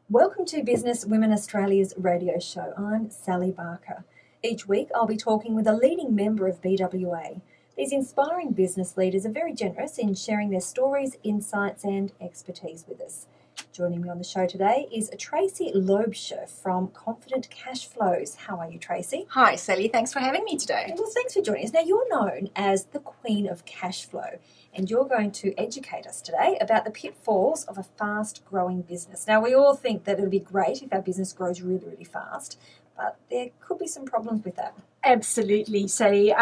Welcome to Business Women Australia's radio show. I'm Sally Barker. Each week I'll be talking with a leading member of BWA. These inspiring business leaders are very generous in sharing their stories, insights and expertise with us. Joining me on the show today is Tracey Loubser from Confident Cash Flows. How are you, Tracey? Hi, Sally. Thanks for having me today. Well, thanks for joining us. Now, you're known as the Queen of Cash Flow, and you're going to educate us today about the pitfalls of a fast-growing business. Now, we all think that it would be great if our business grows really, really fast, but there could be some problems with that. Absolutely, Sally.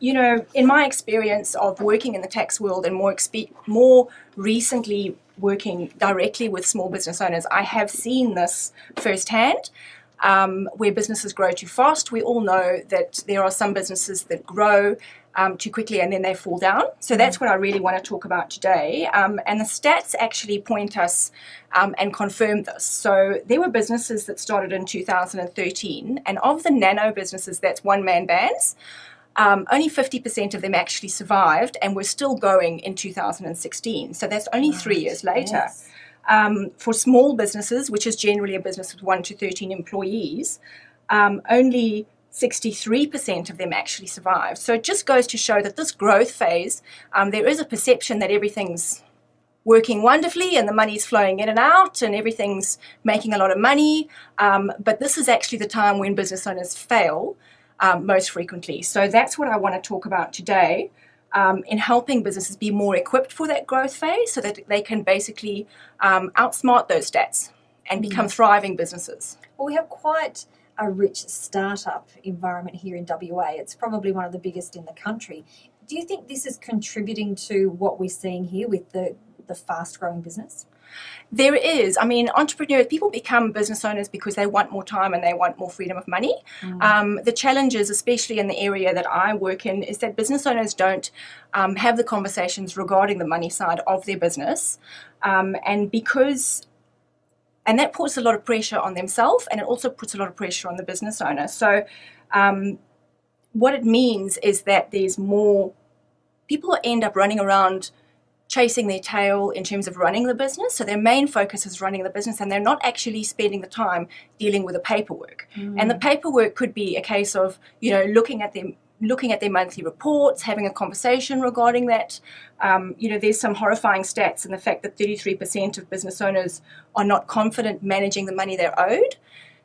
In my experience of working in the tax world and more recently working directly with small business owners, I have seen this firsthand. Where businesses grow too fast, we all know that there are some businesses that grow too quickly and then they fall down. So that's what I really want to talk about today. And the stats actually point us and confirm this. So there were businesses that started in 2013, and of the nano businesses, that's one-man bands, only 50% of them actually survived and were still going in 2016. So that's only 3 years later. Yes. For small businesses, which is generally a business with 1 to 13 employees, only 63% of them actually survive. So it just goes to show that this growth phase, there is a perception that everything's working wonderfully and the money's flowing in and out and everything's making a lot of money. But this is actually the time when business owners fail most frequently. So that's what I want to talk about today. In helping businesses be more equipped for that growth phase so that they can basically outsmart those stats and become thriving businesses. Well, we have quite a rich startup environment here in WA. It's probably one of the biggest in the country. Do you think this is contributing to what we're seeing here with the fast-growing business? There is. Entrepreneurs, people become business owners because they want more time and they want more freedom of money. The challenges, especially in the area that I work in, is that business owners don't have the conversations regarding the money side of their business. And that puts a lot of pressure on themselves, and it also puts a lot of pressure on the business owner. So what it means is that there's more people end up running around chasing their tail in terms of running the business. So their main focus is running the business, and they're not actually spending the time dealing with the paperwork. And the paperwork could be a case of, looking at their monthly reports, having a conversation regarding that. There's some horrifying stats in the fact that 33% of business owners are not confident managing the money they're owed.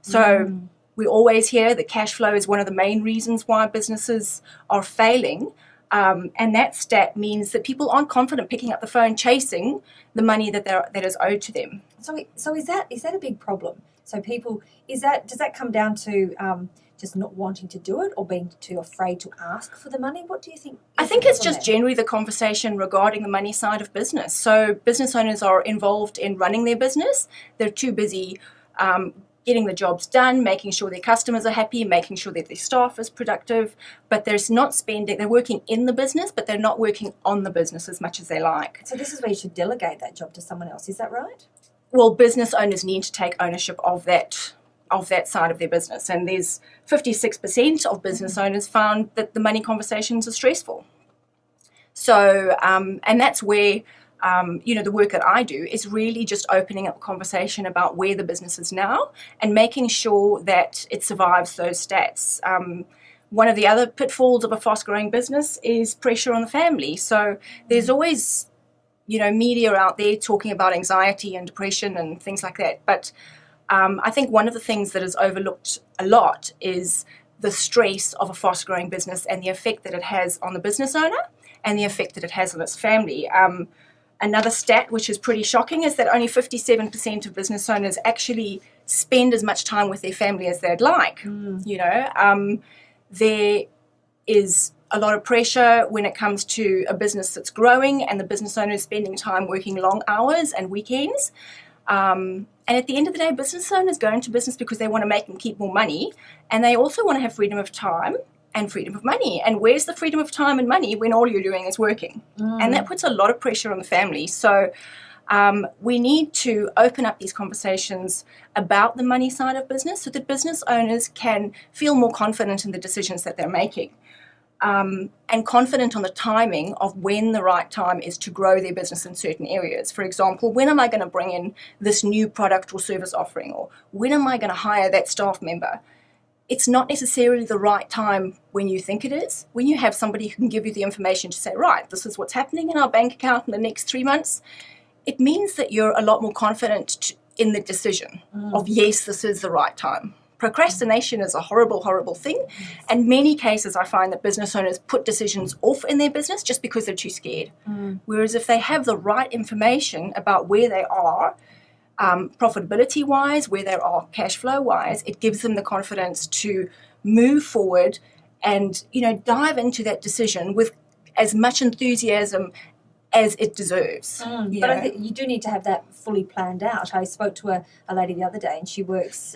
So we always hear that cash flow is one of the main reasons why businesses are failing. And that stat means that people aren't confident picking up the phone, chasing the money that is owed to them. So is that a big problem? So does that come down to just not wanting to do it or being too afraid to ask for the money? What do you think? I think it's just generally the conversation regarding the money side of business. So business owners are involved in running their business. They're too busy getting the jobs done, making sure their customers are happy, making sure that their staff is productive, but they're working in the business, but they're not working on the business as much as they like. So this is where you should delegate that job to someone else, is that right? Well, business owners need to take ownership of that side of their business, and there's 56% of business owners found that the money conversations are stressful. So, and that's where the work that I do is really just opening up a conversation about where the business is now and making sure that it survives those stats. One of the other pitfalls of a fast-growing business is pressure on the family. So there's always, media out there talking about anxiety and depression and things like that. But I think one of the things that is overlooked a lot is the stress of a fast-growing business and the effect that it has on the business owner and the effect that it has on its family. Another stat, which is pretty shocking, is that only 57% of business owners actually spend as much time with their family as they'd like. There is a lot of pressure when it comes to a business that's growing and the business owner is spending time working long hours and weekends. And at the end of the day, business owners go into business because they want to make and keep more money, and they also want to have freedom of time and freedom of money. And where's the freedom of time and money when all you're doing is working? And that puts a lot of pressure on the family. So we need to open up these conversations about the money side of business so that business owners can feel more confident in the decisions that they're making. and confident on the timing of when the right time is to grow their business in certain areas. For example, when am I going to bring in this new product or service offering, or when am I going to hire that staff member? It's not necessarily the right time when you think it is. When you have somebody who can give you the information to say, right, this is what's happening in our bank account in the next 3 months, it means that you're a lot more confident in the decision of, yes, this is the right time. Procrastination is a horrible, horrible thing. And many cases I find that business owners put decisions off in their business just because they're too scared. Whereas if they have the right information about where they are, profitability-wise, where they are cash flow-wise, it gives them the confidence to move forward and, dive into that decision with as much enthusiasm as it deserves. But I think you do need to have that fully planned out. I spoke to a lady the other day, and she works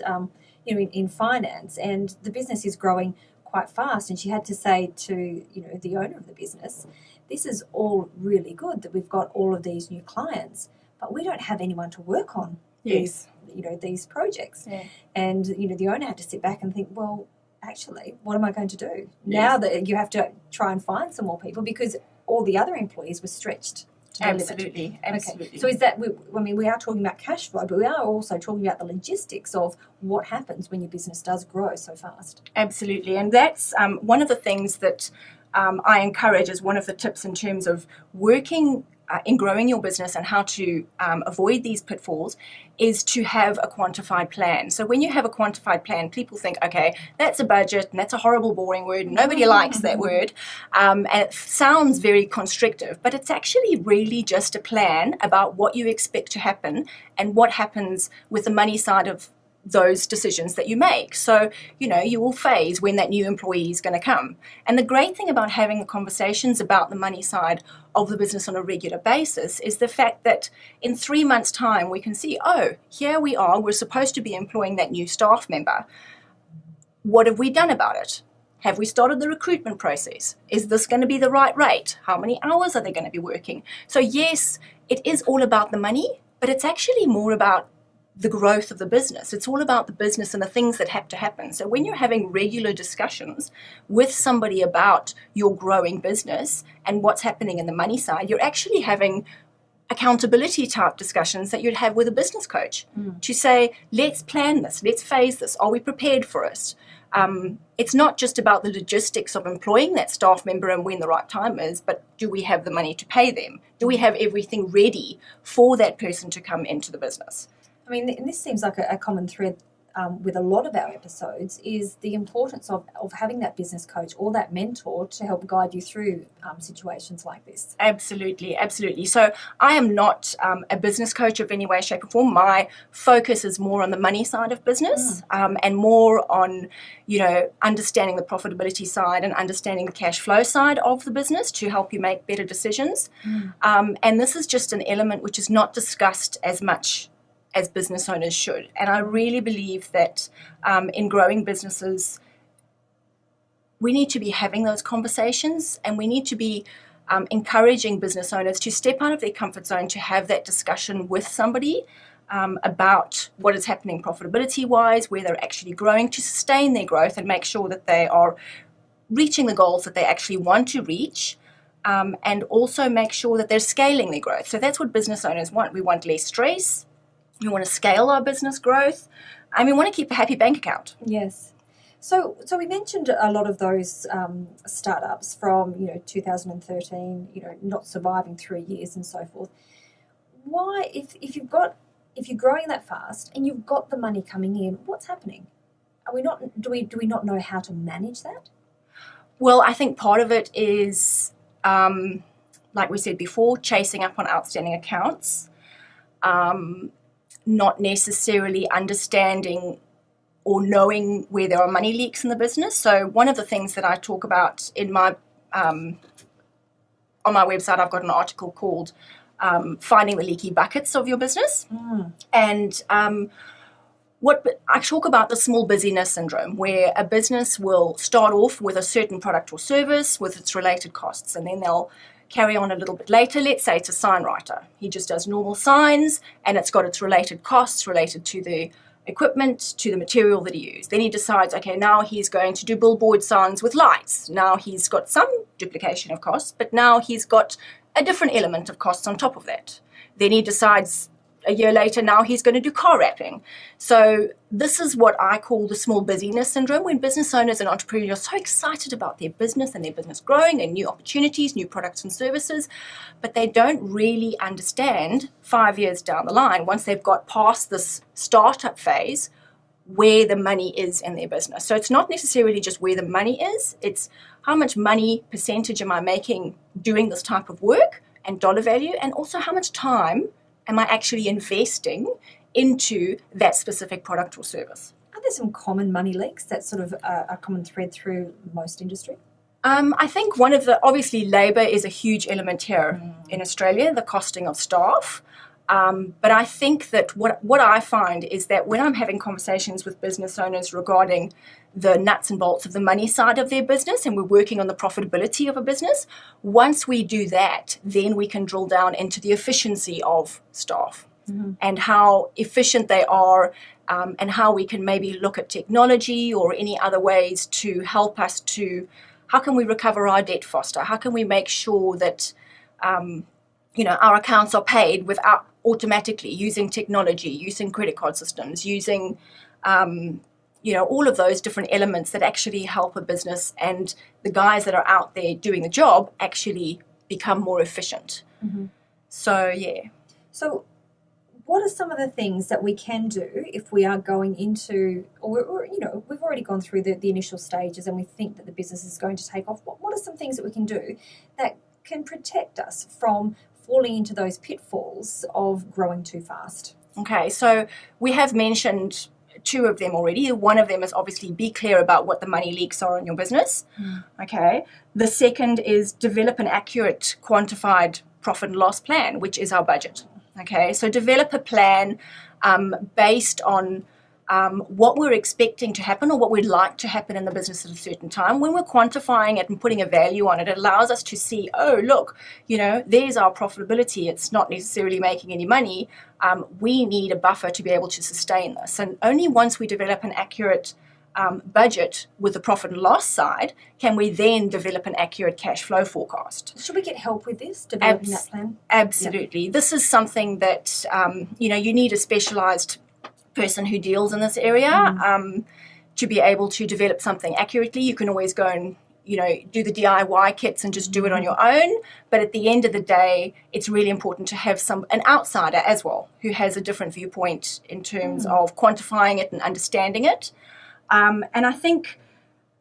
in finance, and the business is growing quite fast, and she had to say to the owner of the business, this is all really good that we've got all of these new clients, but we don't have anyone to work on these projects. And the owner had to sit back and think, well, actually, what am I going to do now that you have to try and find some more people, because all the other employees were stretched. Absolutely. Okay. So is that, we are talking about cash flow, but we are also talking about the logistics of what happens when your business does grow so fast. Absolutely. And that's one of the things that I encourage as one of the tips in terms of working in growing your business and how to avoid these pitfalls is to have a quantified plan. So when you have a quantified plan, people think, okay, that's a budget, and that's a horrible, boring word. Nobody likes that word. And it sounds very constrictive, but it's actually really just a plan about what you expect to happen and what happens with the money side of those decisions that you make. So, you will phase when that new employee is going to come. And the great thing about having the conversations about the money side of the business on a regular basis is the fact that in 3 months' time, we can see, oh, here we are, we're supposed to be employing that new staff member. What have we done about it? Have we started the recruitment process? Is this going to be the right rate? How many hours are they going to be working? So yes, it is all about the money, but it's actually more about the growth of the business. It's all about the business and the things that have to happen. So when you're having regular discussions with somebody about your growing business and what's happening in the money side, you're actually having accountability type discussions that you'd have with a business coach to say, let's plan this, let's phase this. Are we prepared for it? It's not just about the logistics of employing that staff member and when the right time is, but do we have the money to pay them? Do we have everything ready for that person to come into the business? And this seems like a common thread with a lot of our episodes, is the importance of having that business coach or that mentor to help guide you through situations like this. Absolutely, absolutely. So I am not a business coach of any way, shape or form. My focus is more on the money side of business and more on, understanding the profitability side and understanding the cash flow side of the business to help you make better decisions. And this is just an element which is not discussed as much as business owners should. And I really believe that in growing businesses, we need to be having those conversations, and we need to be encouraging business owners to step out of their comfort zone, to have that discussion with somebody about what is happening profitability-wise, where they're actually growing, to sustain their growth and make sure that they are reaching the goals that they actually want to reach. And also make sure that they're scaling their growth. So that's what business owners want. We want less stress. We want to scale our business growth, and we want to keep a happy bank account. Yes. So we mentioned a lot of those startups from 2013, not surviving 3 years and so forth. Why, if you're growing that fast and you've got the money coming in, what's happening? Do we not know how to manage that? Well, I think part of it is, like we said before, chasing up on outstanding accounts. Not necessarily understanding or knowing where there are money leaks in the business. So one of the things that I talk about in my on my website, I've got an article called Finding the Leaky Buckets of Your Business. And what I talk about the small busyness syndrome, where a business will start off with a certain product or service with its related costs, and then they'll carry on a little bit later. Let's say it's a sign writer. He just does normal signs, and it's got its related costs related to the equipment to the material that he used. Then he decides, okay, now he's going to do billboard signs with lights. Now he's got some duplication of costs, but now he's got a different element of costs on top of that. Then he decides a year later, now he's going to do car wrapping. So this is what I call the small busyness syndrome, when business owners and entrepreneurs are so excited about their business and their business growing and new opportunities, new products and services, but they don't really understand 5 years down the line, once they've got past this startup phase, where the money is in their business. So it's not necessarily just where the money is, it's how much money percentage am I making doing this type of work and dollar value, and also how much time am I actually investing into that specific product or service. Are there some common money leaks that's sort of a common thread through most industry? I think one of the, obviously labour is a huge element here in Australia, the costing of staff. But I think that what I find is that when I'm having conversations with business owners regarding the nuts and bolts of the money side of their business, and we're working on the profitability of a business, once we do that, then we can drill down into the efficiency of staff and how efficient they are, and how we can maybe look at technology or any other ways to help us to, how can we recover our debt faster? How can we make sure that our accounts are paid without automatically, using technology, using credit card systems, using all of those different elements that actually help a business and the guys that are out there doing the job actually become more efficient. So, yeah. So what are some of the things that we can do if we are going into, or we've already gone through the initial stages and we think that the business is going to take off? What are some things that we can do that can protect us from falling into those pitfalls of growing too fast? Okay, so we have mentioned two of them already. One of them is obviously be clear about what the money leaks are in your business. Okay. The second is develop an accurate quantified profit and loss plan, which is our budget. Okay, so develop a plan based on what we're expecting to happen or what we'd like to happen in the business at a certain time. When we're quantifying it and putting a value on it, it allows us to see, oh, look, there's our profitability. It's not necessarily making any money. We need a buffer to be able to sustain this. And only once we develop an accurate budget with the profit and loss side can we then develop an accurate cash flow forecast. Should we get help with this, developing that plan? Absolutely. Yep. This is something that, you need a specialised person who deals in this area to be able to develop something accurately. You can always go and do the DIY kits and just do it on your own, but at the end of the day it's really important to have an outsider as well who has a different viewpoint in terms of quantifying it and understanding it. And I think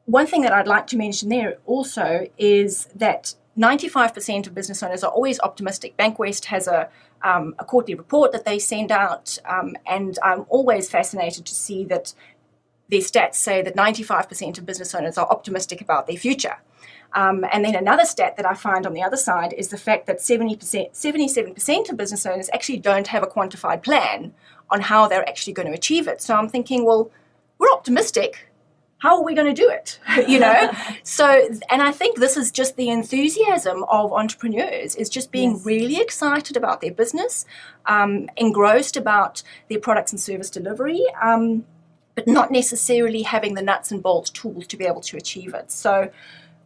one thing that I'd like to mention there also is that 95% of business owners are always optimistic. Bankwest has a quarterly report that they send out, and I'm always fascinated to see that their stats say that 95% of business owners are optimistic about their future. And then another stat that I find on the other side is the fact that 77% of business owners actually don't have a quantified plan on how they're actually going to achieve it. So I'm thinking, well, we're optimistic. How are we going to do it? So, and I think this is just the enthusiasm of entrepreneurs, is just being really excited about their business, engrossed about their products and service delivery, but not necessarily having the nuts and bolts tools to be able to achieve it. So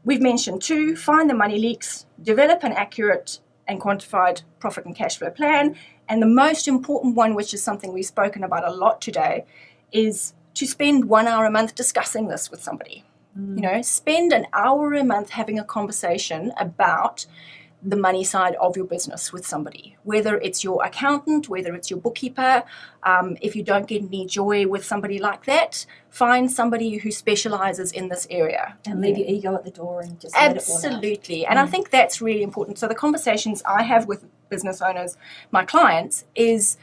we've mentioned 2, find the money leaks, develop an accurate and quantified profit and cash flow plan. And the most important one, which is something we've spoken about a lot today, is to spend 1 hour a month discussing this with somebody. Spend an hour a month having a conversation about the money side of your business with somebody, whether it's your accountant, whether it's your bookkeeper. If you don't get any joy with somebody like that, find somebody who specializes in this area. And leave your ego at the door and just absolutely. And I think that's really important. So the conversations I have with business owners, my clients, is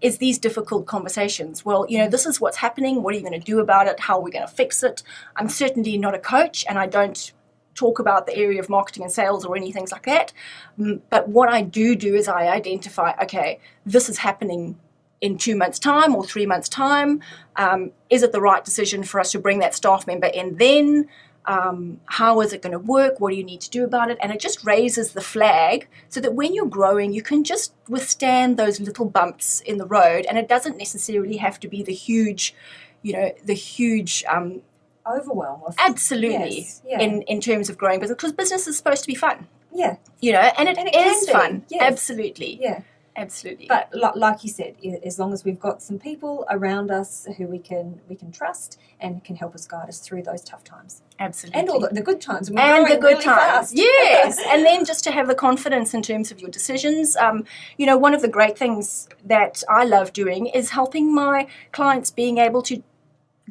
these difficult conversations. Well, this is what's happening. What are you going to do about it? How are we going to fix it? I'm certainly not a coach, and I don't talk about the area of marketing and sales or anything like that. But what I do is I identify, okay, this is happening in 2 months' time or 3 months' time. Is it the right decision for us to bring that staff member in then? How is it going to work? What do you need to do about it? And it just raises the flag so that when you're growing, you can just withstand those little bumps in the road, and it doesn't necessarily have to be the huge, Overwhelm. Absolutely. Yes, yeah. In terms of growing business, because business is supposed to be fun. Yeah. And it is fun. Yes. Absolutely. Yeah. Absolutely. But like you said, as long as we've got some people around us who we can trust and can help us guide us through those tough times. Absolutely. And all the good times. We're and the growing good really times. fast. Yes. And then just to have the confidence in terms of your decisions. One of the great things that I love doing is helping my clients being able to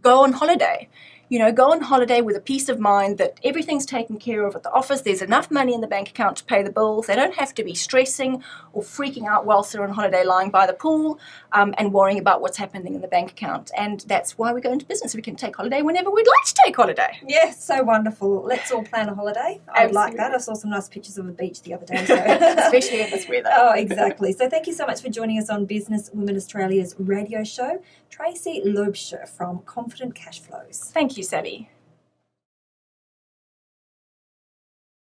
go on holiday. Go on holiday with a peace of mind that everything's taken care of at the office. There's enough money in the bank account to pay the bills. They don't have to be stressing or freaking out whilst they're on holiday lying by the pool and worrying about what's happening in the bank account. And that's why we go into business. We can take holiday whenever we'd like to take holiday. Yes, so wonderful. Let's all plan a holiday. I'd like that. I saw some nice pictures of the beach the other day. So. Especially in this weather. Oh, exactly. So thank you so much for joining us on Business Women Australia's radio show. Tracey Loubser from Confident Cash Flows. Thank you, Sally.